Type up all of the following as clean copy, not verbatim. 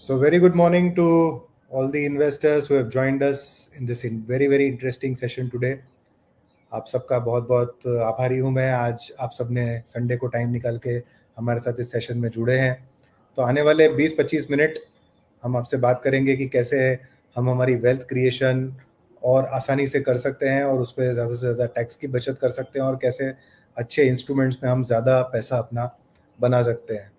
So, very good morning to all the investors who have joined us in this very interesting session today. आप सबका बहुत बहुत आभारी हूँ मैं। आज आप सब ने संडे को टाइम निकाल के हमारे साथ इस सेशन में जुड़े हैं। तो आने वाले 20-25 मिनट हम आपसे बात करेंगे कि कैसे हम हमारी वेल्थ क्रिएशन और आसानी से कर सकते हैं और उस पर ज़्यादा से ज़्यादा टैक्स की बचत कर सकते हैं और कैसे अच्छे इंस्ट्रूमेंट्स में हम ज़्यादा पैसा अपना बना सकते हैं।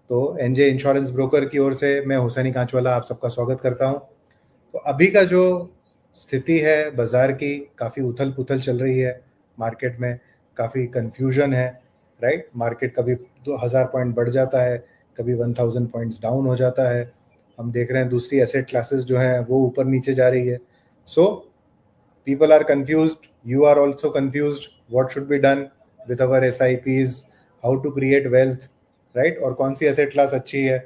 तो एनजे इंश्योरेंस ब्रोकर की ओर से मैं हुसैनी कांचवाला आप सबका स्वागत करता हूं। तो अभी का जो स्थिति है बाज़ार की, काफ़ी उथल पुथल चल रही है मार्केट में, काफ़ी कन्फ्यूजन है, राइट। मार्केट कभी 2000 पॉइंट बढ़ जाता है, कभी 1000 पॉइंट्स डाउन हो जाता है। हम देख रहे हैं दूसरी एसेट क्लासेस जो हैं वो ऊपर नीचे जा रही है। So people are confused, you are also confused, what should be done with our SIPs, how to create wealth, right. और कौन सी एसेट क्लास अच्छी है,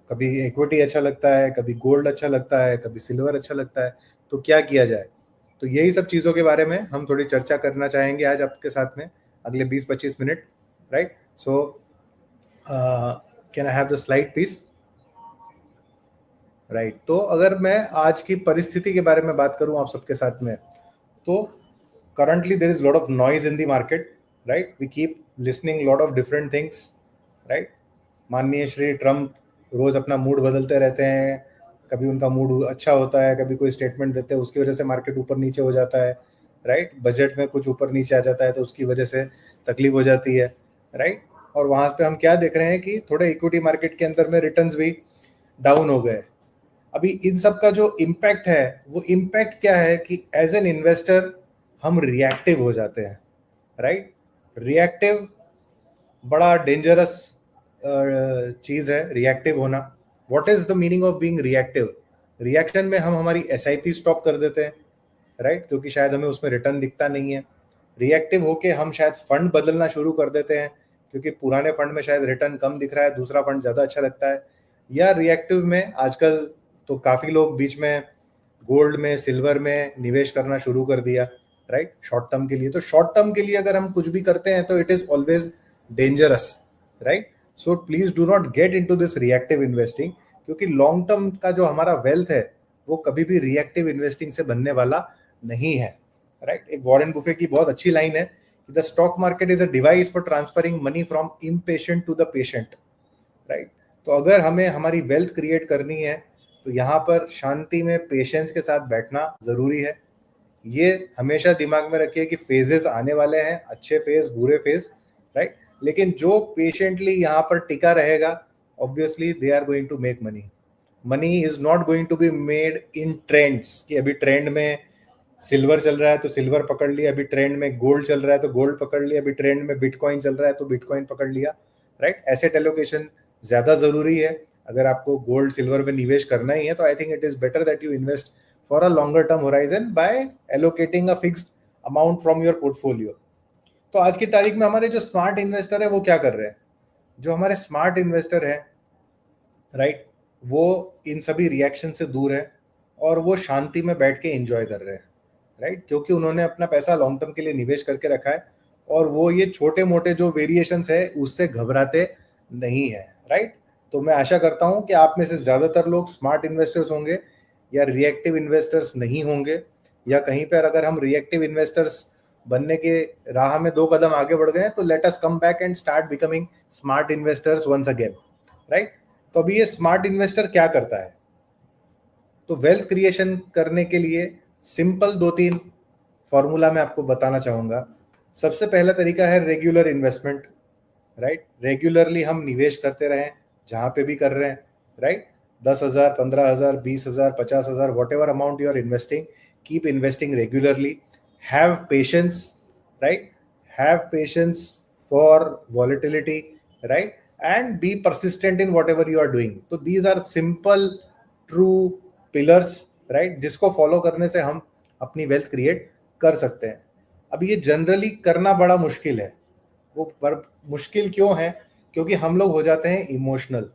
कभी इक्विटी अच्छा लगता है, कभी गोल्ड अच्छा लगता है, कभी सिल्वर अच्छा लगता है, तो क्या किया जाए। तो यही सब चीज़ों के बारे में हम थोड़ी चर्चा करना चाहेंगे आज आपके साथ में अगले 20-25 minute, right. So can I have the slide please, right. तो अगर मैं आज की परिस्थिति के बारे में बात करूं आप सबके साथ में, तो currently there is a lot of noise in the market, right? We keep listening lot of different things, right? माननीय श्री ट्रम्प रोज अपना मूड बदलते रहते हैं, कभी उनका मूड अच्छा होता है, कभी कोई स्टेटमेंट देते हैं उसकी वजह से मार्केट ऊपर नीचे हो जाता है, राइट। बजट में कुछ ऊपर नीचे आ जाता है तो उसकी वजह से तकलीफ हो जाती है, राइट। और वहां पे हम क्या देख रहे हैं कि थोड़े इक्विटी मार्केट के अंदर में रिटर्न्स भी डाउन हो गए। अभी इन सब का जो इम्पैक्ट है वो इम्पैक्ट क्या है कि एज एन इन्वेस्टर हम रिएक्टिव हो जाते हैं, राइट। रिएक्टिव बड़ा डेंजरस चीज है, रिएक्टिव होना। What is the meaning of being reactive? Reaction में हम हमारी SIP स्टॉप कर देते हैं, राइट, क्योंकि शायद हमें उसमें रिटर्न दिखता नहीं है। रिएक्टिव होके हम शायद फंड बदलना शुरू कर देते हैं क्योंकि पुराने फंड में शायद रिटर्न कम दिख रहा है, दूसरा फंड ज़्यादा अच्छा लगता है। या रिएक्टिव में आजकल तो काफ़ी लोग बीच में गोल्ड में, सिल्वर में निवेश करना शुरू कर दिया, राइट, शॉर्ट टर्म के लिए। तो शॉर्ट टर्म के लिए अगर हम कुछ भी करते हैं तो it is always dangerous, right. So please do not get into this reactive investing, क्योंकि लॉन्ग टर्म का जो हमारा वेल्थ है वो कभी भी रिएक्टिव इन्वेस्टिंग से बनने वाला नहीं है, राइट। एक वॉरेन बुफे की बहुत अच्छी लाइन है, the stock market is a device for transferring money from impatient to the patient, right. तो अगर हमें हमारी वेल्थ क्रिएट करनी है तो यहाँ पर शांति में पेशेंस के साथ बैठना जरूरी है। ये हमेशा दिमाग में रखिए कि फेजेस आने वाले हैं, अच्छे फेज, बुरे फेज, राइट। लेकिन जो पेशेंटली यहाँ पर टिका रहेगा, obviously they are going to make money. Money is not going to be made in trends, कि अभी ट्रेंड में सिल्वर चल रहा है तो सिल्वर पकड़ लिया, अभी ट्रेंड में गोल्ड चल रहा है तो गोल्ड पकड़ लिया, अभी ट्रेंड में बिटकॉइन चल रहा है तो बिटकॉइन पकड़ लिया, राइट। एसेट एलोकेशन ज्यादा जरूरी है। अगर आपको गोल्ड सिल्वर में निवेश करना ही है तो I think it is better that you invest for a longer term horizon by allocating a fixed amount from your portfolio. तो आज की तारीख में हमारे जो स्मार्ट इन्वेस्टर है वो क्या कर रहे हैं? जो हमारे स्मार्ट इन्वेस्टर है, राइट, वो इन सभी रिएक्शन से दूर है और वो शांति में बैठ के एंजॉय कर रहे हैं, राइट, क्योंकि उन्होंने अपना पैसा लॉन्ग टर्म के लिए निवेश करके रखा है और वो ये छोटे मोटे जो वेरिएशंस है उससे घबराते नहीं है, राइट। तो मैं आशा करता हूं कि आप में से ज्यादातर लोग स्मार्ट इन्वेस्टर्स होंगे या रिएक्टिव इन्वेस्टर्स नहीं होंगे, या कहीं पर अगर हम रिएक्टिव इन्वेस्टर्स बनने के राह में 2 कदम आगे बढ़ गए तो let us come back and start becoming smart investors once again, right. तो अभी ये स्मार्ट इन्वेस्टर क्या करता है? तो वेल्थ क्रिएशन करने के लिए सिंपल 2-3 फॉर्मूला मैं आपको बताना चाहूंगा। सबसे पहला तरीका है रेगुलर इन्वेस्टमेंट, राइट। रेगुलरली हम निवेश करते रहें जहां पे भी कर रहे हैं, right. 10,000, 15,000, 20,000, 50,000, whatever amount you are investing, keep investing regularly. Have patience, right, have patience for volatility, right, and be persistent in whatever you are doing. तो these are simple true pillars, right, जिसको follow करने से हम अपनी wealth create कर सकते हैं। अब ये जनरली करना बड़ा मुश्किल है। वो पर मुश्किल क्यों है? क्योंकि हम लोग हो जाते हैं इमोशनल।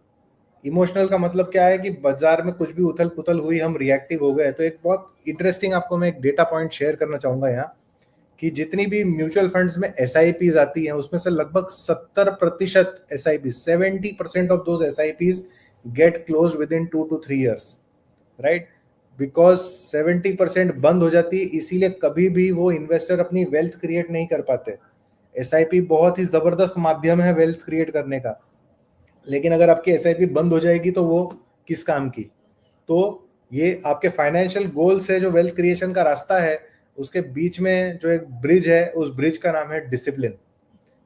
इमोशनल का मतलब क्या है कि बाजार में कुछ भी उथल पुथल हुई, हम रिएक्टिव हो गए। तो एक बहुत इंटरेस्टिंग आपको मैं एक डेटा पॉइंट शेयर करना चाहूंगा यहाँ, कि जितनी भी म्यूचुअल फंड्स में SIPs आती हैं उसमें से लगभग 70% SIPs, 70% of those SIPs get close within 2 to 3 years, right? Because 70% बंद हो जाती है, इसीलिए कभी भी वो इन्वेस्टर अपनी वेल्थ क्रिएट नहीं कर पाते। एसआईपी बहुत ही जबरदस्त माध्यम है वेल्थ क्रिएट करने का, लेकिन अगर आपकी एसआईपी बंद हो जाएगी तो वो किस काम की? तो ये आपके फाइनेंशियल गोल से जो वेल्थ क्रिएशन का रास्ता है, उसके बीच में जो एक ब्रिज है, उस ब्रिज का नाम है डिसिप्लिन।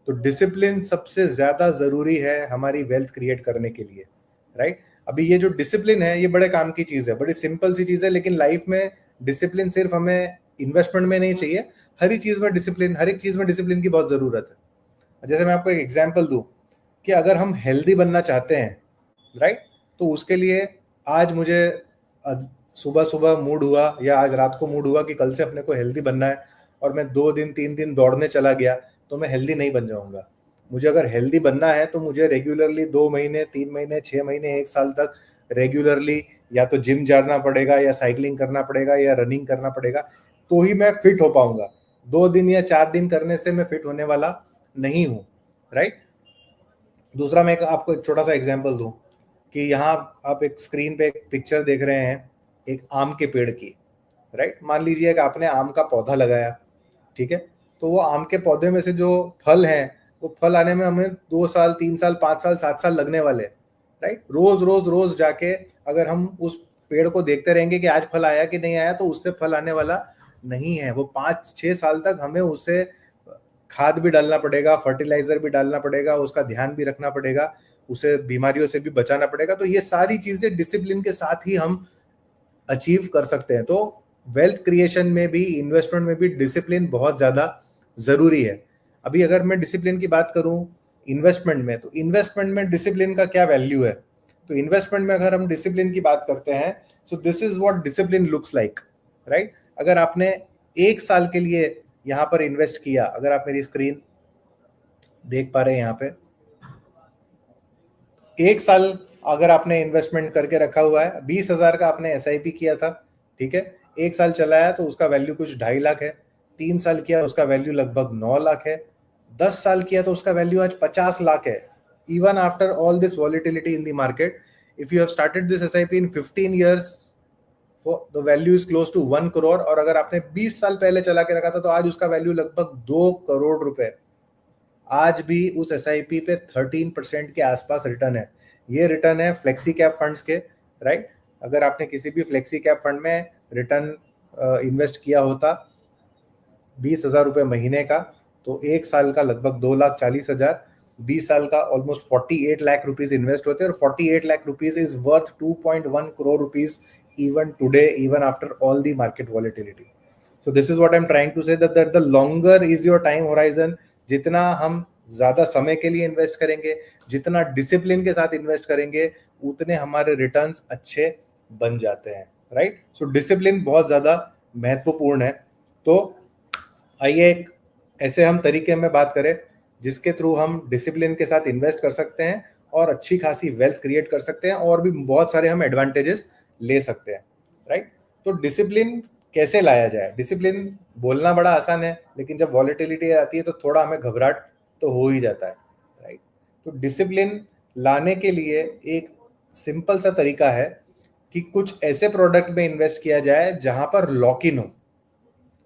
तो डिसिप्लिन सबसे ज्यादा जरूरी है हमारी वेल्थ क्रिएट करने के लिए, राइट? अभी ये जो डिसिप्लिन है, ये बड़े काम की चीज है, बड़ी सिंपल सी चीज है, लेकिन लाइफ में डिसिप्लिन सिर्फ हमें इन्वेस्टमेंट में नहीं चाहिए, हर एक चीज में डिसिप्लिन, हर एक चीज में डिसिप्लिन की बहुत जरूरत है। जैसे मैं आपको एक एग्जांपल दूं कि अगर हम हेल्दी बनना चाहते हैं, राइट, तो उसके लिए आज मुझे सुबह सुबह मूड हुआ या आज रात को मूड हुआ कि कल से अपने को हेल्दी बनना है, और मैं 2 दिन 3 दिन दौड़ने चला गया, तो मैं हेल्दी नहीं बन जाऊंगा। मुझे अगर हेल्दी बनना है तो मुझे रेगुलरली 2 महीने, 3 महीने, 6 महीने, 1 साल तक रेगुलरली या तो जिम जाना पड़ेगा, या साइकिलिंग करना पड़ेगा, या रनिंग करना पड़ेगा, तो ही मैं फिट हो पाऊंगा। 2 दिन या 4 दिन करने से मैं फिट होने वाला नहीं हूँ, राइट? दूसरा, मैं आपको एक छोटा सा एग्जाम्पल दूं कि यहाँ आप एक स्क्रीन पे एक पिक्चर देख रहे हैं एक आम के पेड़ की, राइट? मान लीजिए कि आपने आम का पौधा लगाया, ठीक है? तो वो आम के पौधे में से जो फल हैं, वो फल आने में हमें 2 साल, 3 साल, 5 साल, 7 साल लगने वाले, राइट? रोज रोज रोज जाके अगर हम उस पेड़ को देखते रहेंगे कि आज फल आया कि नहीं आया, तो उससे फल आने वाला नहीं है। वो 5-6 साल तक हमें उसे खाद भी डालना पड़ेगा, फर्टिलाइजर भी डालना पड़ेगा, उसका ध्यान भी रखना पड़ेगा, उसे बीमारियों से भी बचाना पड़ेगा। तो ये सारी चीजें डिसिप्लिन के साथ ही हम अचीव कर सकते हैं। तो वेल्थ क्रिएशन में भी, इन्वेस्टमेंट में भी डिसिप्लिन बहुत ज्यादा जरूरी है। अभी अगर मैं डिसिप्लिन की बात करूं इन्वेस्टमेंट में, तो इन्वेस्टमेंट में डिसिप्लिन का क्या वैल्यू है? तो इन्वेस्टमेंट में अगर हम डिसिप्लिन की बात करते हैं, सो this is what discipline looks like, right? अगर आपने 1 साल के लिए यहां पर इन्वेस्ट किया, अगर आप मेरी स्क्रीन देख पा रहे हैं, यहाँ पे 1 साल अगर आपने इन्वेस्टमेंट करके रखा हुआ है, 20,000 का आपने एसआईपी किया था, ठीक है? 1 साल चलाया तो उसका वैल्यू कुछ 2.5 लाख है। 3 साल किया उसका वैल्यू लगभग 9 लाख है। 10 साल किया तो उसका वैल्यू आज 50 लाख है। Even after all this volatility in the market, if you have started this SIP in 15 years, the value is close to 1 crore. और अगर आपने 20 साल पहले चला के रखा था, तो आज उसका वैल्यू लगभग 2 करोड़ रुपए। आज भी उस एसआईपी पे 13% के आसपास रिटर्न है। ये रिटर्न है फ्लेक्सी कैप फंड्स के, राइट? अगर आपने किसी भी फ्लेक्सी कैप फंड में रिटर्न इन्वेस्ट किया होता 20,000 रुपए महीने का, तो 1 साल का लगभग 2,40,000, 20 साल का ऑलमोस्ट 48 लाख रुपीज इन्वेस्ट होते हैं। और 48 lakh rupees is worth 2.1 crore rupees even today, even after all the market volatility. So this is what I'm trying to say, that the longer is your time horizon, जितना हम ज्यादा समय के लिए इन्वेस्ट करेंगे, जितना डिसिप्लिन के साथ इन्वेस्ट करेंगे, उतने हमारे रिटर्न्स अच्छे बन जाते हैं, राइट? सो डिसिप्लिन बहुत ज्यादा महत्वपूर्ण है। तो आइए एक ऐसे हम तरीके में बात करें जिसके थ्रू हम डिसिप्लिन के साथ इन्वेस्ट कर सकते हैं और अच्छी खासी वेल्थ क्रिएट कर सकते हैं, और भी बहुत सारे हम एडवांटेजेस ले सकते हैं, राइट? तो डिसिप्लिन कैसे लाया जाए? डिसिप्लिन बोलना बड़ा आसान है, लेकिन जब वॉलेटिलिटी आती है तो थोड़ा हमें घबराहट तो हो ही जाता है, राइट? तो डिसिप्लिन लाने के लिए एक सिंपल सा तरीका है कि कुछ ऐसे प्रोडक्ट में इन्वेस्ट किया जाए जहां पर लॉक इन हो।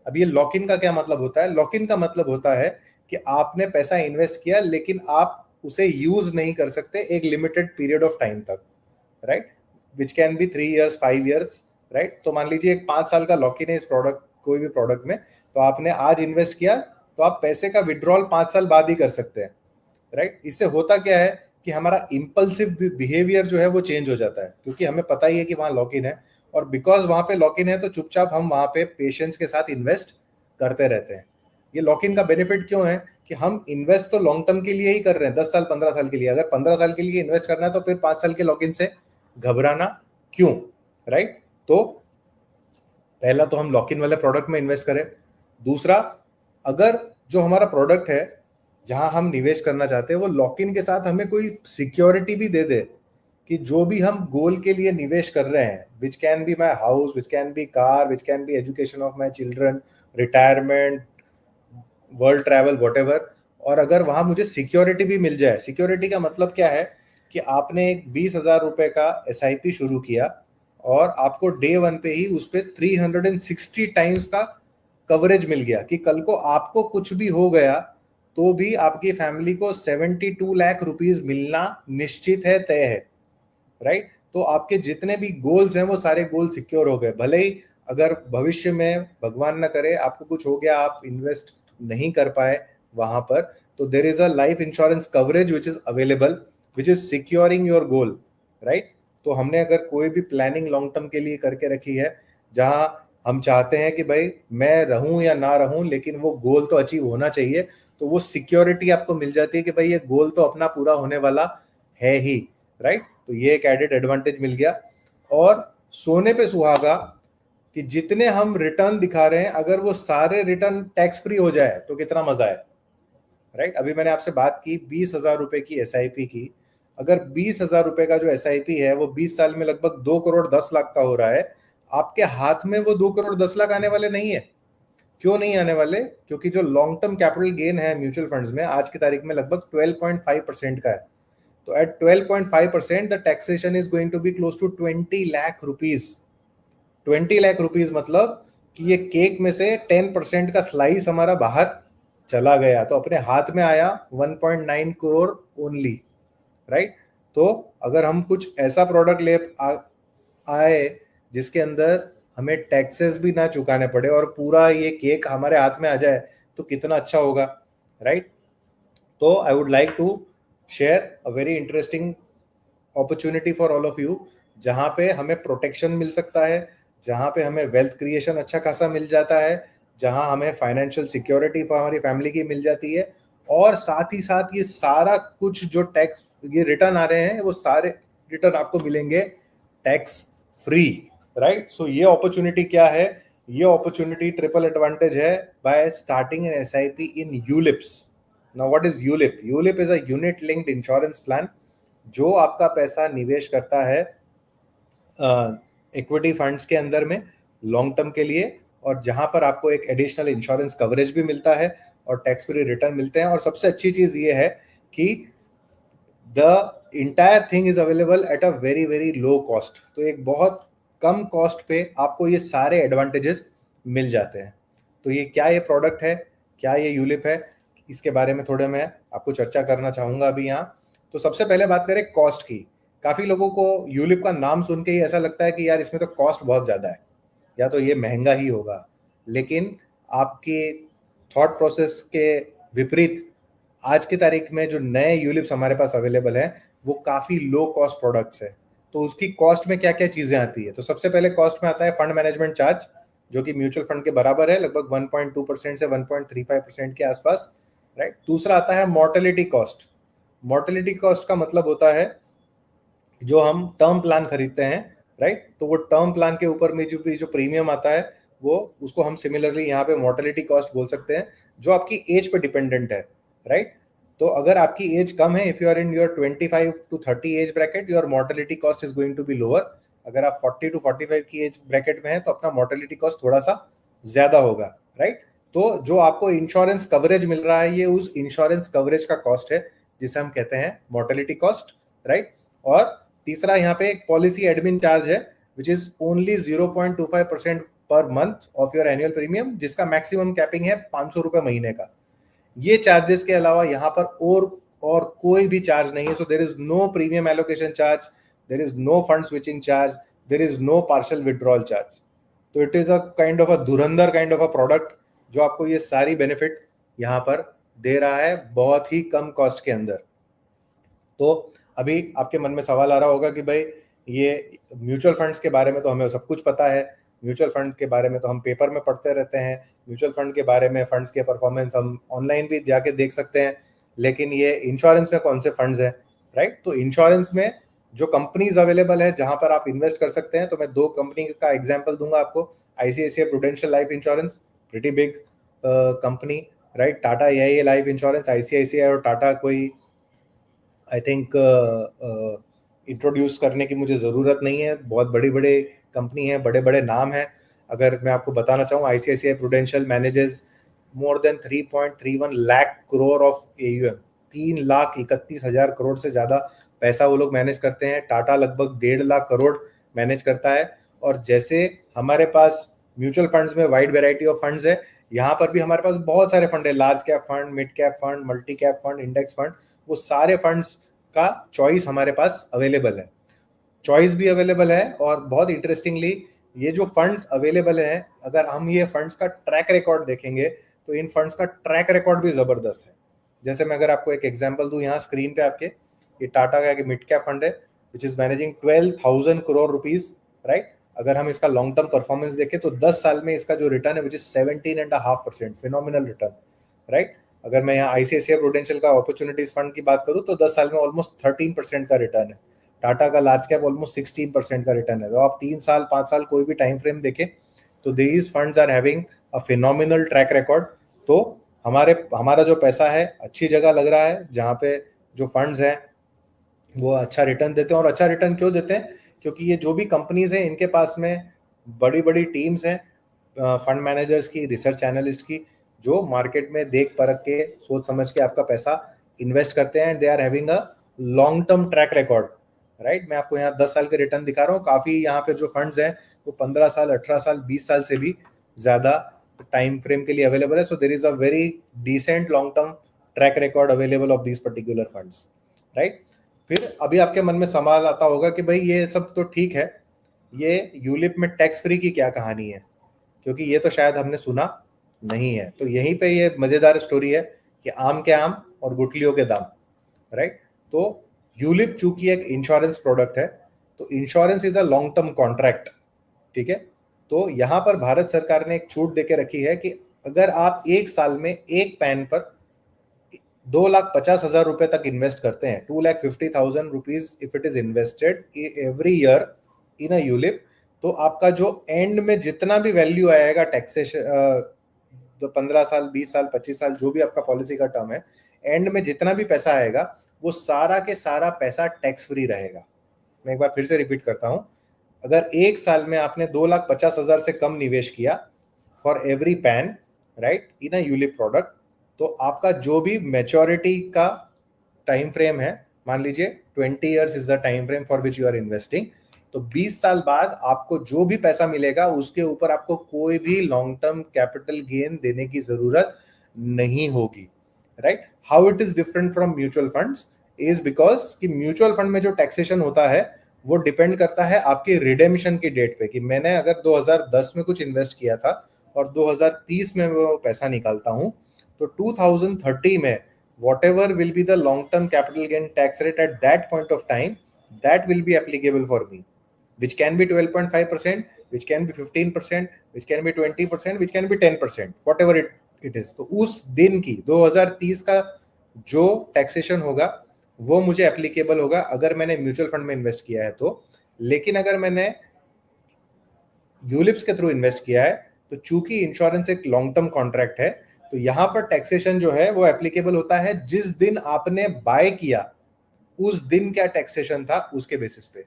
अब ये लॉक इन का क्या मतलब होता है? लॉक इन का मतलब होता है कि आपने पैसा इन्वेस्ट किया, लेकिन आप उसे यूज नहीं कर सकते एक लिमिटेड पीरियड ऑफ टाइम तक, right? Which can be 3 years, 5 years, right? तो मान लीजिए 5 साल का लॉक इन है इस प्रोडक्ट, कोई भी प्रोडक्ट में, तो आपने आज इन्वेस्ट किया तो आप पैसे का विड्रॉल 5 साल बाद ही कर सकते हैं, राइट? इससे होता क्या है कि हमारा इंपल्सिव बिहेवियर जो है वो चेंज हो जाता है, क्योंकि हमें पता ही है कि वहां लॉक इन है, और बिकॉज वहां पे लॉक इन है तो चुपचाप हम वहां पे पेशेंस के साथ इन्वेस्ट करते रहते हैं। ये लॉक इन का बेनिफिट क्यों है कि हम इन्वेस्ट तो लॉन्ग टर्म के लिए ही कर रहे हैं, 10 साल 15 साल के लिए। अगर 15 साल के लिए इन्वेस्ट करना है तो फिर 5 साल के लॉक इन से घबराना क्यों, राइट? तो पहला तो हम लॉक इन वाले प्रोडक्ट में इन्वेस्ट करें। दूसरा, अगर जो हमारा प्रोडक्ट है जहां हम निवेश करना चाहते हैं वो लॉक इन के साथ हमें कोई सिक्योरिटी भी दे दे कि जो भी हम गोल के लिए निवेश कर रहे हैं, which can be my house, which can be car, which can be education of my children, retirement, world travel, what ever, और अगर वहां मुझे सिक्योरिटी भी मिल जाए। सिक्योरिटी का मतलब क्या है कि आपने एक 20,000 रुपए का SIP शुरू किया और आपको डे 1 पे ही उस पर 360 टाइम्स का कवरेज मिल गया कि कल को आपको कुछ भी हो गया तो भी आपकी फैमिली को 72 लाख रुपीस मिलना निश्चित है, तय है, राइट। तो आपके जितने भी गोल्स हैं वो सारे गोल सिक्योर हो गए। भले ही अगर भविष्य में भगवान ना करे आपको कुछ हो गया, आप इन्वेस्ट नहीं कर पाए वहां पर, तो there is a life insurance coverage which is available, which is securing your goal, right. तो हमने अगर कोई भी प्लानिंग लॉन्ग टर्म के लिए करके रखी है, जहां हम चाहते हैं कि भाई मैं रहूं या ना रहूं लेकिन वो गोल तो अचीव होना चाहिए, तो वो सिक्योरिटी आपको मिल जाती है कि भाई ये गोल तो अपना पूरा होने वाला है ही, राइट। तो ये एक एडेड एडवांटेज मिल गया। और सोने पे सुहागा कि जितने हम रिटर्न दिखा रहे हैं अगर वो सारे रिटर्न टैक्स फ्री हो जाए तो कितना मजा है, राइट। अभी मैंने आपसे बात की 20,000 रुपए की SIP की। अगर 20,000 रुपए का जो SIP है वो 20 साल में लगभग 2 करोड़ 10 लाख का हो रहा है, आपके हाथ में वो 2 करोड़ 10 लाख आने वाले नहीं है। क्यों नहीं आने वाले? क्योंकि जो लॉन्ग टर्म कैपिटल गेन है म्यूचुअल फंड्स में आज की तारीख में लगभग 12.5% का है। तो at 12.5% the taxation is going to be close to 20 lakh rupees. 20 lakh rupees मतलब कि ये केक में से 10% का स्लाइस हमारा बाहर चला गया, तो अपने हाथ में आया 1.9 करोड़ ओनली, राइट। तो अगर हम कुछ ऐसा प्रोडक्ट ले आए जिसके अंदर हमें टैक्सेस भी ना चुकाने पड़े और पूरा ये केक हमारे हाथ में आ जाए तो कितना अच्छा होगा, राइट। तो I would like to share a very interesting opportunity for all of you, जहां पे हमें प्रोटेक्शन मिल सकता है, जहां पे हमें वेल्थ क्रिएशन अच्छा खासा मिल जाता है, जहां हमें फाइनेंशियल सिक्योरिटी फॉर हमारी फैमिली की मिल जाती है, और साथ ही साथ ये सारा कुछ जो टैक्स ये रिटर्न आ रहे हैं वो सारे रिटर्न आपको मिलेंगे टैक्स फ्री, राइट। सो ये अपॉर्चुनिटी क्या है? ये अपॉर्चुनिटी ट्रिपल एडवांटेज है bye starting N SIP in ULIPs. Now what is ULIP? ULIP is a unit linked insurance plan जो आपका पैसा निवेश करता है इक्विटी फंड्स के अंदर में लॉन्ग टर्म के लिए, और जहां पर आपको एक एडिशनल इंश्योरेंस कवरेज भी मिलता है और टैक्स फ्री रिटर्न मिलते हैं। और सबसे अच्छी चीज ये है कि the entire thing is available at a very very low cost. तो एक बहुत कम कॉस्ट पे आपको ये सारे एडवांटेजेस मिल जाते हैं। तो ये क्या ये प्रोडक्ट है, क्या ये यूलिप है, इसके बारे में थोड़ा मैं आपको चर्चा करना चाहूंगा अभी यहाँ। तो सबसे पहले बात करें कॉस्ट की। काफी लोगों को यूलिप का नाम सुन के ही ऐसा लगता है कि यार इसमें तो कॉस्ट बहुत ज्यादा है या तो ये महंगा ही होगा, लेकिन आपके थॉट प्रोसेस के विपरीत आज की तारीख में जो नए यूलिप्स हमारे पास अवेलेबल हैं वो काफी लो कॉस्ट प्रोडक्ट्स है। तो उसकी कॉस्ट में क्या क्या चीजें आती है? तो सबसे पहले कॉस्ट में आता है फंड मैनेजमेंट चार्ज, जो कि म्यूचुअल फंड के बराबर है, लगभग 1.2% से 1.35% के आसपास, राइट। दूसरा आता है मोर्टेलिटी कॉस्ट। मोर्टेलिटी कॉस्ट का मतलब होता है जो हम टर्म प्लान खरीदते हैं, राइट। तो वो टर्म प्लान के ऊपर में जो प्रीमियम आता है वो उसको हम सिमिलरली यहाँ पे मोर्टेलिटी कॉस्ट बोल सकते हैं, जो आपकी एज पे डिपेंडेंट है, राइट। तो अगर आपकी एज कम है, if you are in your 25 to 30 age bracket, your mortality cost is going to be lower. अगर आप 40 to 45 की एज ब्रैकेट में है तो अपना मोर्टेलिटी कॉस्ट थोड़ा सा ज्यादा होगा, राइट। तो जो आपको इंश्योरेंस कवरेज मिल रहा है ये उस इंश्योरेंस कवरेज का कॉस्ट है जिसे हम कहते हैं मोर्टेलिटी कॉस्ट, राइट। और तीसरा यहाँ पे एक पॉलिसी एडमिन चार्ज है which is only 0.25% per month of your annual premium, जिसका मैक्सिमम कैपिंग है 500 रुपए महीने का। ये चार्जेस के अलावा यहाँ पर और कोई भी चार्ज नहीं है। So there is no premium allocation charge, there is no fund switching charge, there is no partial withdrawal charge. तो it is a kind of a धुरंधर काइंड ऑफ अ प्रोडक्ट जो आपको ये सारी बेनिफिट यहाँ पर दे रहा है बहुत ही कम कॉस्ट के अंदर। तो अभी आपके मन में सवाल आ रहा होगा कि भाई ये म्यूचुअल फंड्स के बारे में तो हमें सब कुछ पता है, म्यूचुअल फंड के बारे में तो हम पेपर में पढ़ते रहते हैं, म्यूचुअल फंड के बारे में फंड्स के परफॉर्मेंस हम ऑनलाइन भी जाके देख सकते हैं, लेकिन ये इंश्योरेंस में कौन से फंड्स हैं, राइट। तो इंश्योरेंस में जो कंपनीज अवेलेबल है जहां पर आप इन्वेस्ट कर सकते हैं, तो मैं 2 कंपनी का एग्जाम्पल दूंगा आपको। ICICI prudential life insurance, pretty big company, right. Tata AIA life insurance, ICICI और टाटा कोई आई थिंक इंट्रोड्यूस करने की मुझे ज़रूरत नहीं है, बहुत बड़ी बड़े कंपनी है, बड़े बड़े नाम है। अगर मैं आपको बताना चाहूँ, ICICI prudential manages more than 3.31 lakh crore of AUM, 3,31,000 crore से ज़्यादा पैसा वो लोग मैनेज करते हैं। टाटा लगभग 1.5 लाख करोड़ मैनेज करता है। और जैसे हमारे पास म्यूचुअल फंड्स में वाइड वेराइटी ऑफ फंड्स है, यहाँ पर भी हमारे पास बहुत सारे फंड है, large cap fund, mid cap fund, multi cap fund, index fund. वो सारे फंड्स का चॉइस हमारे पास अवेलेबल है, चॉइस भी अवेलेबल है। और बहुत इंटरेस्टिंगली ये जो फंड्स अवेलेबल हैं, अगर हम ये फंड्स का ट्रैक रिकॉर्ड देखेंगे तो इन फंड्स का ट्रैक रिकॉर्ड भी जबरदस्त है। जैसे मैं अगर आपको एक एग्जांपल दूं यहाँ स्क्रीन पे आपके, ये टाटा का एक मिड कैप फंड है which is managing 12,000 crore rupees, right. अगर हम इसका लॉन्ग टर्म परफॉर्मेंस देखें तो 10 साल में इसका जो रिटर्न है which is 17.5%, phenomenal return, right. अगर मैं यहाँ आईसीआईसीआई प्रूडेंशियल का अपॉर्चुनिटीज फंड की बात करूँ तो 10 साल में ऑलमोस्ट 13% का रिटर्न है। टाटा का लार्ज कैप ऑलमोस्ट 16% का रिटर्न है। तो आप 3 साल 5 साल कोई भी टाइम फ्रेम देखें तो these funds are having a phenomenal track record. तो हमारा जो पैसा है अच्छी जगह लग रहा है, जहाँ पे जो फंड्स हैं वो अच्छा रिटर्न देते हैं। और अच्छा रिटर्न क्यों देते हैं? क्योंकि ये जो भी कंपनीज हैं इनके पास में बड़ी बड़ी टीम्स हैं, फंड मैनेजर्स की, रिसर्च एनालिस्ट की, जो मार्केट में देख परख के सोच समझ के आपका पैसा इन्वेस्ट करते हैं। They are having a long term track record, right. मैं आपको यहाँ 10 साल के रिटर्न दिखा रहा हूँ। काफी यहाँ पे जो फंड्स हैं वो 15 साल, 18 साल, 20 साल से भी ज्यादा टाइम फ्रेम के लिए अवेलेबल है। So there is a very decent long term track record available of these particular funds, right. फिर अभी आपके मन में सवाल आता होगा कि भाई ये सब तो ठीक है, ये यूलिप में टैक्स फ्री की क्या कहानी है? क्योंकि ये तो शायद हमने सुना नहीं है। तो यहीं पे ये मजेदार स्टोरी है कि आम के आम और गुठलियों के दाम, राइट। तो यूलिप चूंकि एक इंश्योरेंस प्रोडक्ट है, तो insurance is a long term contract, ठीक है। तो यहां पर भारत सरकार ने एक छूट देके रखी है कि अगर आप एक साल में एक पैन पर 2,50,000 रुपए तक इन्वेस्ट करते हैं, 2,50,000 rupees if it is invested every year in a ULIP, तो आपका जो एंड में जितना भी वैल्यू आएगा टैक्सेशन, तो 15 साल, 20 साल, 25 साल जो भी आपका पॉलिसी का टर्म है, एंड में जितना भी पैसा आएगा वो सारा के सारा पैसा टैक्स फ्री रहेगा। मैं एक बार फिर से रिपीट करता हूं, अगर एक साल में आपने 2,50,000 से कम निवेश किया for every pan, right, in a ULIP product, तो आपका जो भी मैच्योरिटी का टाइम फ्रेम है, मान लीजिए 20 years is the time frame for which you are investing, तो 20 साल बाद आपको जो भी पैसा मिलेगा उसके ऊपर आपको कोई भी लॉन्ग टर्म कैपिटल गेन देने की जरूरत नहीं होगी, right. How it is different from mutual funds is because कि म्यूचुअल फंड में जो टैक्सेशन होता है वो डिपेंड करता है आपकी रिडेम्पशन की डेट पे, कि मैंने अगर 2010 में कुछ इन्वेस्ट किया था और 2030 में वो पैसा निकालता हूं, तो 2030 में whatever will be the long term capital gain tax rate at that point of time, that will be applicable for me, which can be 12.5%, which can be 15%, which can be 20%, which can be 10%, whatever it is। तो उस दिन की 2030 का जो taxation होगा वो मुझे applicable होगा अगर मैंने म्यूचुअल फंड में इन्वेस्ट किया है तो। लेकिन अगर मैंने यूलिप्स के थ्रू इन्वेस्ट किया है तो चूंकि इंश्योरेंस एक लॉन्ग टर्म कॉन्ट्रैक्ट है, तो यहां पर टैक्सेशन जो है वो एप्लीकेबल होता है जिस दिन आपने बाय किया, उस दिन क्या टैक्सेशन था उसके बेसिस पे,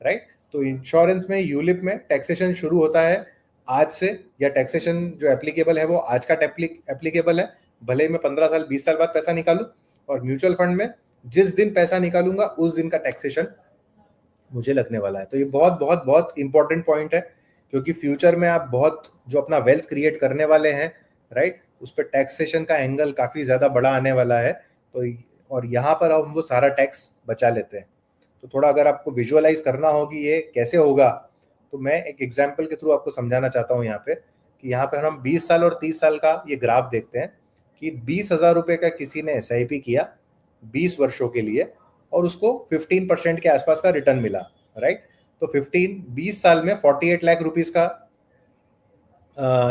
राइट। तो इंश्योरेंस में, यूलिप में टैक्सेशन शुरू होता है आज से, या टैक्सेशन जो एप्लीकेबल है वो आज का एप्लीकेबल है, भले ही मैं 15 साल 20 साल बाद पैसा निकालू। और म्यूचुअल फंड में जिस दिन पैसा निकालूंगा उस दिन का टैक्सेशन मुझे लगने वाला है। तो ये बहुत बहुत बहुत इंपॉर्टेंट पॉइंट है, क्योंकि फ्यूचर में आप बहुत जो अपना वेल्थ क्रिएट करने वाले हैं, राइट, उस पर टैक्सेशन का एंगल काफी ज्यादा बड़ा आने वाला है। तो और यहाँ पर हम वो सारा टैक्स बचा लेते हैं। तो थोड़ा अगर आपको विजुअलाइज करना हो कि ये कैसे होगा, तो मैं एक एग्जाम्पल के थ्रू आपको समझाना चाहता हूँ यहाँ पे, कि यहाँ पे हम 20 साल और 30 साल का ये ग्राफ देखते हैं कि 20,000 रुपए का किसी ने SIP किया 20 वर्षों के लिए और उसको 15% के आसपास का रिटर्न मिला, राइट। तो 20 साल में 48 लाख रुपीस का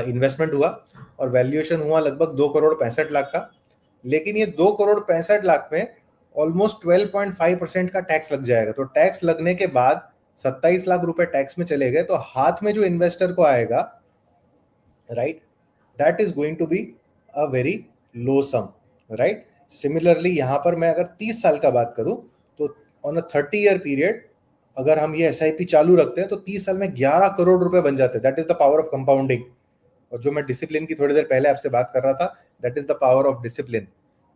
इन्वेस्टमेंट हुआ और वैल्यूएशन हुआ लगभग 2,65,00,000 का। लेकिन ये 2,65,00,000 में ऑलमोस्ट 12.5% का टैक्स लग जाएगा। तो टैक्स लगने के बाद 27 लाख रुपए टैक्स में चले गए, तो हाथ में जो इन्वेस्टर को आएगा, right, that is going to be a very low sum, right. Similarly यहां पर मैं अगर 30 साल का बात करूं तो ऑन अ 30 ईयर पीरियड अगर हम ये SIP चालू रखते हैं तो 30 साल में 11 करोड़ रुपए बन जाते हैं। That is the power of compounding. और जो मैं डिसिप्लिन की थोड़ी देर पहले आपसे बात कर रहा था, that is the power of discipline.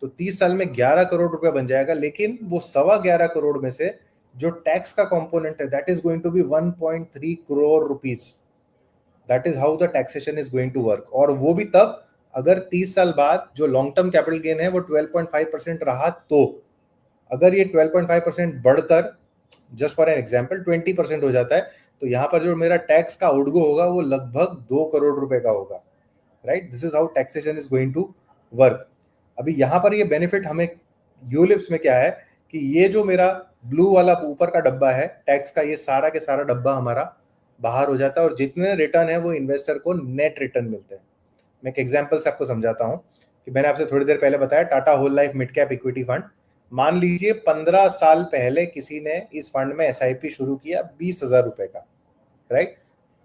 तो 30 साल में 11 करोड़ रुपए बन जाएगा, लेकिन वो 11.25 करोड़ में से जो टैक्स का कंपोनेंट है that is going to be 1.3 crore rupees. That is how the taxation is going to work. और वो भी तब अगर 30 साल बाद जो लॉन्ग टर्म कैपिटल गेन है वो 12.5% रहा तो। अगर ये 12.5% बढ़कर जस्ट फॉर एन एग्जाम्पल 20% हो जाता है, तो यहाँ पर जो मेरा टैक्स का आउटगो होगा वो लगभग 2 करोड़ रुपए का होगा। Right, this is how taxation is going to work. अभी यहाँ पर ये बेनिफिट हमें यूलिप्स में क्या है कि ये जो मेरा ब्लू वाला ऊपर का डब्बा है टैक्स का, ये सारा के सारा डब्बा हमारा बाहर हो जाता है और जितने रिटर्न है वो इन्वेस्टर को नेट रिटर्न मिलते हैं। मैं एक एग्जांपल से आपको समझाता हूं कि मैंने आपसे थोड़ी देर पहले बताया Tata whole life mid cap equity fund. मान लीजिए 15 साल पहले किसी ने इस फंड में एसआईपी शुरू किया 20,000 रुपए का, right.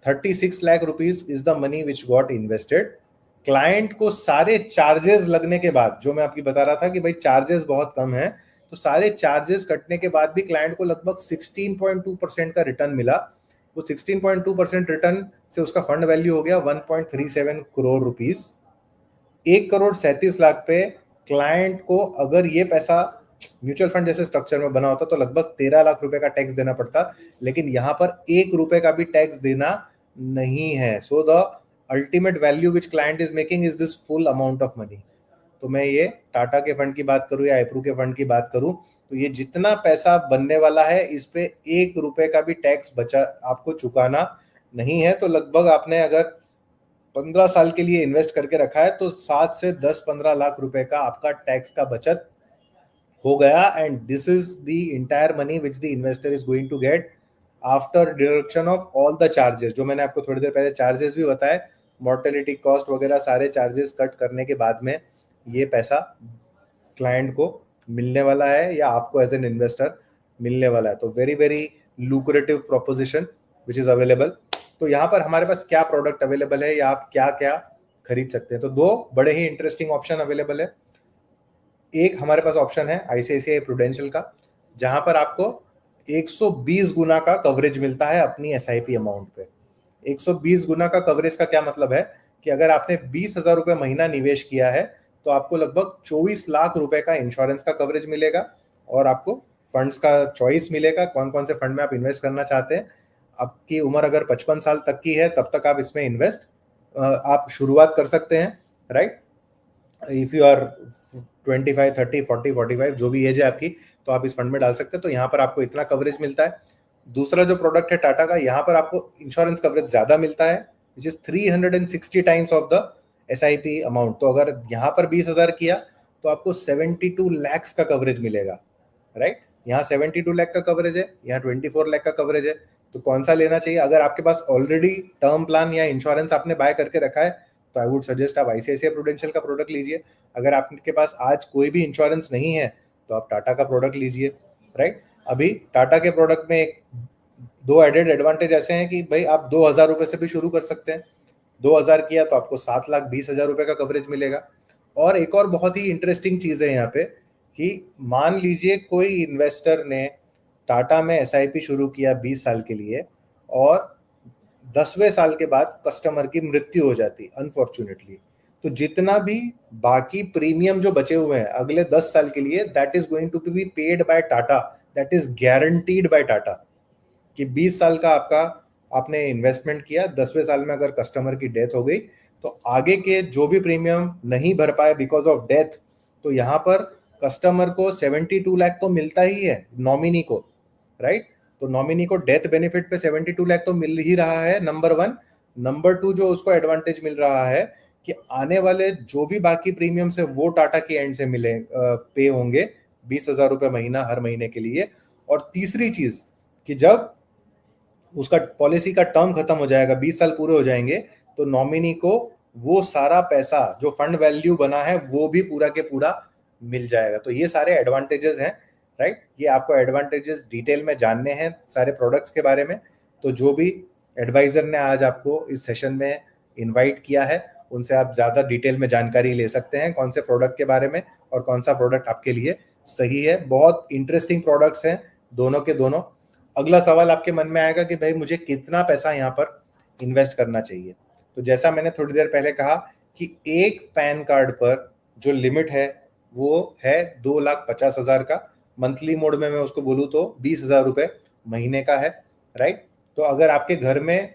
36 lakh rupees is the money which got invested. Client को सारे चार्जेस लगने के बाद, जो मैं आपकी बता रहा था कि भाई चार्जेस बहुत कम है, तो सारे चार्जेस कटने के बाद भी क्लाइंट को लगभग 16.2% का रिटर्न मिला। वो 16.2% रिटर्न से उसका फंड वैल्यू हो गया 1.37 करोड़ रुपीज। 1,37,00,000 पे क्लाइंट को अगर ये पैसा म्यूचुअल फंड जैसे स्ट्रक्चर में बना होता तो लगभग 13 लाख रुपए का टैक्स देना पड़ता, लेकिन यहां पर 1 रुपए का भी टैक्स देना नहीं है। So the ultimate value which client is making is this full amount of money. तो मैं ये टाटा के फंड की बात करूं या एप्रू के फंड की बात करूं, तो ये जितना पैसा बनने वाला है इस पे 1 रुपए का भी टैक्स बचा आपको चुकाना नहीं है। तो लगभग आपने अगर 15 साल के लिए इन्वेस्ट करके रखा है तो 7 से 10-15 लाख रुपए का आपका टैक्स का बचत हो गया। And this is the entire money which the investor is going to get after deduction of all the charges. जो मैंने आपको थोड़ी देर पहले चार्जेस भी बताए, मॉर्टेलिटी कॉस्ट वगैरह सारे चार्जेस कट करने के बाद में ये पैसा क्लाइंट को मिलने वाला है या आपको एज एन इन्वेस्टर मिलने वाला है। तो very very lucrative proposition which is available. तो यहाँ पर हमारे पास क्या प्रोडक्ट अवेलेबल है या आप क्या क्या खरीद सकते हैं, तो दो बड़े ही इंटरेस्टिंग ऑप्शन अवेलेबल है। एक हमारे पास ऑप्शन है आईसीआईसीआई प्रूडेंशियल का, जहां पर आपको 120 गुना का कवरेज मिलता है अपनी एसआईपी अमाउंट पे। 120 गुना का कवरेज का क्या मतलब है कि अगर आपने 20,000 रुपए महीना निवेश किया है तो आपको लगभग 24 लाख रुपए का इंश्योरेंस का कवरेज मिलेगा और आपको फंड्स का चॉइस मिलेगा कौन कौन से फंड में आप इन्वेस्ट करना चाहते हैं। आपकी उम्र अगर 55 साल तक की है तब तक आप इसमें इन्वेस्ट आप शुरुआत कर सकते हैं, राइट। इफ यू आर 25, 30, 40, 45 जो भी एज है आपकी, तो आप इस फंड में डाल सकते हैं। तो यहाँ पर आपको इतना कवरेज मिलता है। दूसरा जो प्रोडक्ट है टाटा का, यहाँ पर आपको इंश्योरेंस कवरेज ज्यादा मिलता है which is 360 times of the SIP amount. तो अगर यहाँ पर 20,000 किया तो आपको 72 लाख का कवरेज मिलेगा, राइट। यहाँ 72 लाख का कवरेज है, यहाँ 24 लाख का कवरेज है। तो कौन सा लेना चाहिए? अगर आपके पास ऑलरेडी टर्म प्लान या इंश्योरेंस आपने बाय करके रखा है तो आई वुड सजेस्ट आप आईसीआईसीआई प्रूडेंशियल का प्रोडक्ट लीजिए। अगर आपके पास आज कोई भी इंश्योरेंस नहीं है तो आप टाटा का प्रोडक्ट लीजिए, राइट। अभी टाटा के प्रोडक्ट में एक दो एडेड एडवांटेज ऐसे हैं कि भाई आप 2,000 रुपए से भी शुरू कर सकते हैं। 2,000 किया तो आपको 7,20,000 रुपए का कवरेज मिलेगा। और एक और बहुत ही इंटरेस्टिंग चीज है यहाँ पे कि मान लीजिए कोई इन्वेस्टर ने टाटा में एसआईपी शुरू किया 20 साल के लिए और 10वें साल के बाद कस्टमर की मृत्यु हो जाती अनफॉर्चुनेटली, तो जितना भी बाकी प्रीमियम जो बचे हुए हैं अगले 10 साल के लिए that is going to be paid by Tata, that is guaranteed by Tata. कि 20 साल का आपका आपने इन्वेस्टमेंट किया, 10वें साल में अगर कस्टमर की डेथ हो गई तो आगे के जो भी प्रीमियम नहीं भर पाए बिकॉज ऑफ डेथ, तो यहाँ पर कस्टमर को 72 लाख तो मिलता ही है नॉमिनी को, राइट। तो नॉमिनी को डेथ बेनिफिट पे 72 लाख तो मिल ही रहा है, नंबर 1। नंबर 2 जो उसको एडवांटेज मिल रहा है कि आने वाले जो भी बाकी प्रीमियम है वो टाटा के एंड से मिले पे होंगे 20,000 रुपए महीना हर महीने के लिए। और तीसरी चीज कि जब उसका पॉलिसी का टर्म खत्म हो जाएगा, 20 साल पूरे हो जाएंगे, तो नॉमिनी को वो सारा पैसा जो फंड वैल्यू बना है वो भी पूरा के पूरा मिल जाएगा। तो ये सारे एडवांटेजेस हैं, राइट। ये आपको एडवांटेजेस डिटेल में जानने हैं सारे प्रोडक्ट्स के बारे में, तो जो भी एडवाइजर ने आज आपको इस सेशन में इनवाइट किया है उनसे आप ज्यादा डिटेल में जानकारी ले सकते हैं कौन से प्रोडक्ट के बारे में और कौन सा प्रोडक्ट आपके लिए सही है। बहुत इंटरेस्टिंग प्रोडक्ट्स हैं दोनों के दोनों। अगला सवाल आपके मन में आएगा कि भाई मुझे कितना पैसा यहाँ पर इन्वेस्ट करना चाहिए। तो जैसा मैंने थोड़ी देर पहले कहा कि एक पैन कार्ड पर जो लिमिट है वो है 2,50,000 का। मंथली मोड में मैं उसको बोलूँ तो 20,000 रुपये महीने का है, राइट। तो अगर आपके घर में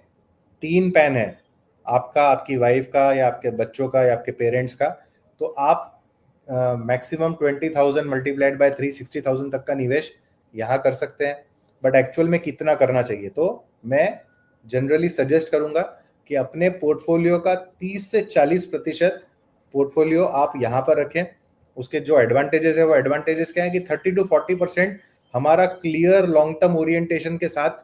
3 पैन है, आपका, आपकी वाइफ का, या आपके बच्चों का, या आपके पेरेंट्स का, तो आप मैक्सिमम 20,000 मल्टीप्लाइड बाय 360,000 तक का निवेश यहाँ कर सकते हैं। बट एक्चुअल में कितना करना चाहिए, तो मैं जनरली सजेस्ट करूंगा कि अपने पोर्टफोलियो का 30 से 40% पोर्टफोलियो आप यहाँ पर रखें। उसके जो एडवांटेजेस है, वो एडवांटेजेस क्या है कि 30 to 40% हमारा क्लियर लॉन्ग टर्म ओरिएंटेशन के साथ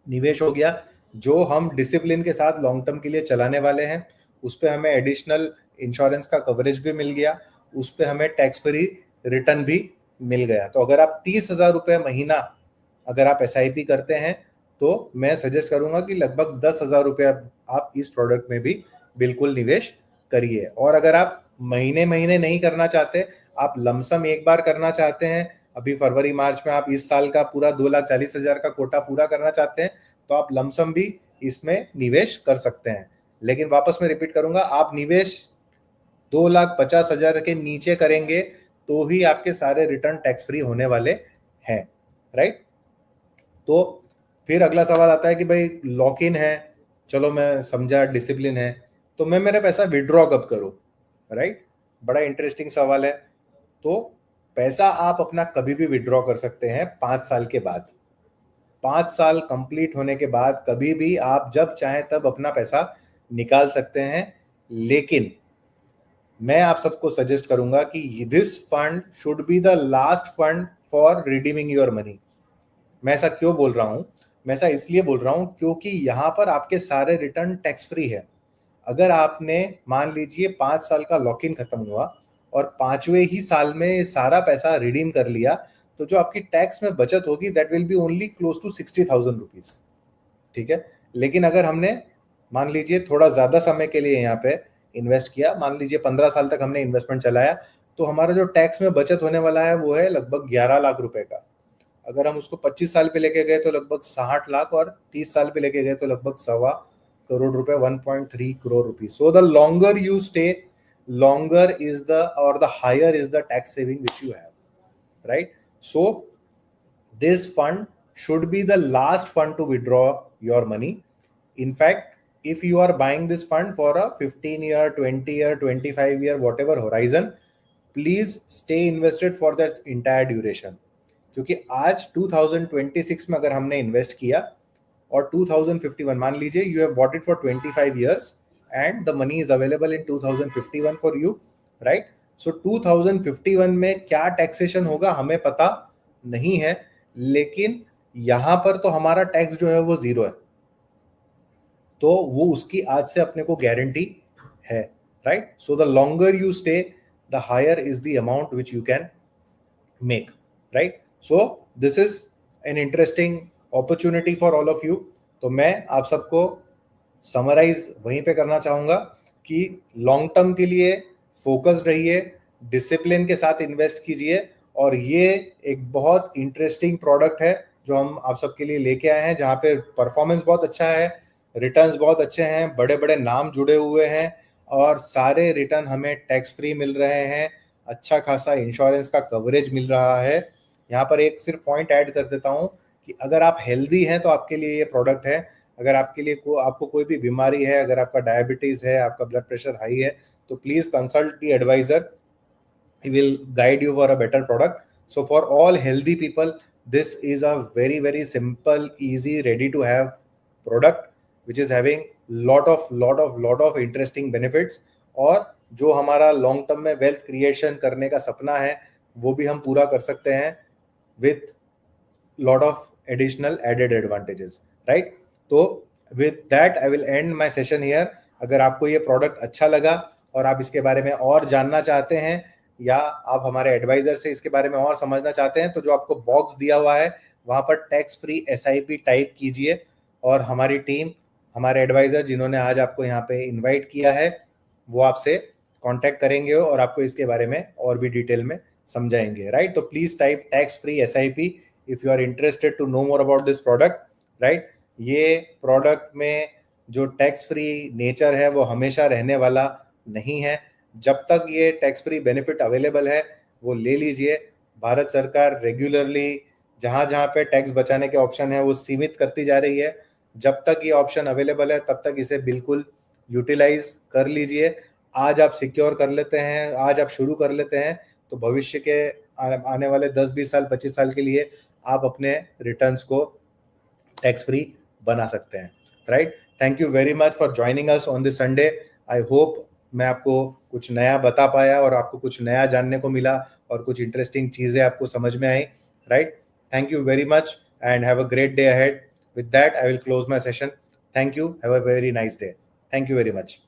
निवेश हो गया, जो हम डिसिप्लिन के साथ लॉन्ग टर्म के लिए चलाने वाले हैं। उस पर हमें एडिशनल इंश्योरेंस का कवरेज भी मिल गया, उस पर हमें टैक्स फ्री रिटर्न भी मिल गया। तो अगर आप 30,000 रुपये महीना अगर आप SIP करते हैं, तो मैं सजेस्ट करूंगा कि लगभग 10,000 रुपये आप इस प्रोडक्ट में भी बिल्कुल निवेश करिए। और अगर आप महीने महीने नहीं करना चाहते, आप लमसम एक बार करना चाहते हैं, अभी फरवरी मार्च में आप इस साल का पूरा 2,40,000 का कोटा पूरा करना चाहते हैं, तो आप लमसम भी इसमें निवेश कर सकते हैं। लेकिन वापस मैं रिपीट करूंगा, आप निवेश 2,50,000 के नीचे करेंगे तो ही आपके सारे रिटर्न टैक्स फ्री होने वाले हैं, राइट। तो फिर अगला सवाल आता है कि भाई लॉक इन है, चलो मैं समझा डिसिप्लिन है, तो मैं मेरा पैसा विड्रॉ कब करूं, राइट। बड़ा इंटरेस्टिंग सवाल है। तो पैसा आप अपना कभी भी विड्रॉ कर सकते हैं 5 साल के बाद। 5 साल कंप्लीट होने के बाद कभी भी आप जब चाहें तब अपना पैसा निकाल सकते हैं। लेकिन मैं आप सबको सजेस्ट करूंगा कि this fund should be the last fund for redeeming your money. मैं ऐसा क्यों बोल रहा हूं? मैं ऐसा इसलिए बोल रहा हूं क्योंकि यहां पर आपके सारे रिटर्न टैक्स फ्री है। अगर आपने मान लीजिए 5 साल का लॉक इन खत्म हुआ और 5वें ही साल में सारा पैसा रिडीम कर लिया, तो जो आपकी टैक्स में बचत होगी that will be only close to 60,000 rupees, ठीक है। लेकिन अगर हमने मान लीजिए थोड़ा ज्यादा समय के लिए यहाँ पे इन्वेस्ट किया, मान लीजिए 15 साल तक हमने इन्वेस्टमेंट चलाया, तो हमारा जो टैक्स में बचत होने वाला है वो है लगभग 11 लाख रुपए का। अगर हम उसको 25 साल पे लेके गए तो लगभग 60 लाख, और 30 साल पे लेके गए तो लगभग 1.25 करोड़ रुपए, 1.3 crore rupees. So the longer you stay, longer is the, or the higher is the tax saving which you have, right? So this fund should be the last fund to withdraw your money. In fact, if you are buying this fund for a 15-year, 20-year, 25-year, whatever horizon, please stay invested for the entire duration. क्योंकि आज 2026 में अगर हमने invest किया और 2051, मान लीजिए you have bought it for 25 years and the money is available in 2051 for you, right? So 2051 में क्या टैक्सेशन होगा हमें पता नहीं है, लेकिन यहां पर तो हमारा टैक्स जो है वो 0 है, तो वो उसकी आज से अपने को गारंटी है, right. So the longer you stay, the higher is the amount which you can make, right. So this is an interesting opportunity for all of you. तो मैं आप सबको समराइज वहीं पे करना चाहूंगा कि लॉन्ग टर्म के लिए फोकस्ड रहिए, डिसिप्लिन के साथ इन्वेस्ट कीजिए, और ये एक बहुत इंटरेस्टिंग प्रोडक्ट है जो हम आप सबके लिए लेके आए हैं, जहाँ पे परफॉर्मेंस बहुत अच्छा है, रिटर्न्स बहुत अच्छे हैं, बड़े बड़े नाम जुड़े हुए हैं, और सारे रिटर्न हमें टैक्स फ्री मिल रहे हैं, अच्छा खासा इंश्योरेंस का कवरेज मिल रहा है। यहाँ पर एक सिर्फ पॉइंट ऐड कर देता हूँ कि अगर आप हेल्दी हैं तो आपके लिए ये प्रोडक्ट है। अगर आपके लिए आपको कोई भी बीमारी है, अगर आपका डायबिटीज है, आपका ब्लड प्रेशर हाई है, तो please consult the advisor, he will guide you for a better product. So for all healthy people, this is a very very simple, easy, ready to have product which is having lot of interesting benefits, और जो हमारा long term में wealth creation करने का सपना है वो भी हम पूरा कर सकते हैं with lot of additional added advantages, right? तो with that I will end my session here. अगर आपको ये प्रोडक्ट अच्छा लगा और आप इसके बारे में और जानना चाहते हैं, या आप हमारे एडवाइजर से इसके बारे में और समझना चाहते हैं, तो जो आपको बॉक्स दिया हुआ है वहां पर टैक्स फ्री SIP टाइप कीजिए, और हमारी टीम, हमारे एडवाइजर जिन्होंने आज आपको यहाँ पे इनवाइट किया है, वो आपसे कांटेक्ट करेंगे और आपको इसके बारे में और भी डिटेल में समझाएंगे, राइट। तो please type tax free SIP if you are interested to know more about this product, right? ये प्रोडक्ट में जो टैक्स फ्री नेचर है वो हमेशा रहने वाला नहीं है। जब तक ये टैक्स फ्री बेनिफिट अवेलेबल है वो ले लीजिए। भारत सरकार रेगुलरली जहां जहां पे टैक्स बचाने के ऑप्शन है वो सीमित करती जा रही है। जब तक ये ऑप्शन अवेलेबल है तब तक इसे बिल्कुल यूटिलाइज कर लीजिए। आज आप सिक्योर कर लेते हैं, आज आप शुरू कर लेते हैं, तो भविष्य के आने वाले 10-20 साल 25 साल के लिए आप अपने रिटर्न्स को टैक्स फ्री बना सकते हैं, right. Thank you very much for joining us on this Sunday. I hope मैं आपको कुछ नया बता पाया और आपको कुछ नया जानने को मिला और कुछ इंटरेस्टिंग चीजें आपको समझ में आई, right. Thank you very much and have a great day ahead. With that I will close my session. Thank you, have a very nice day. Thank you very much.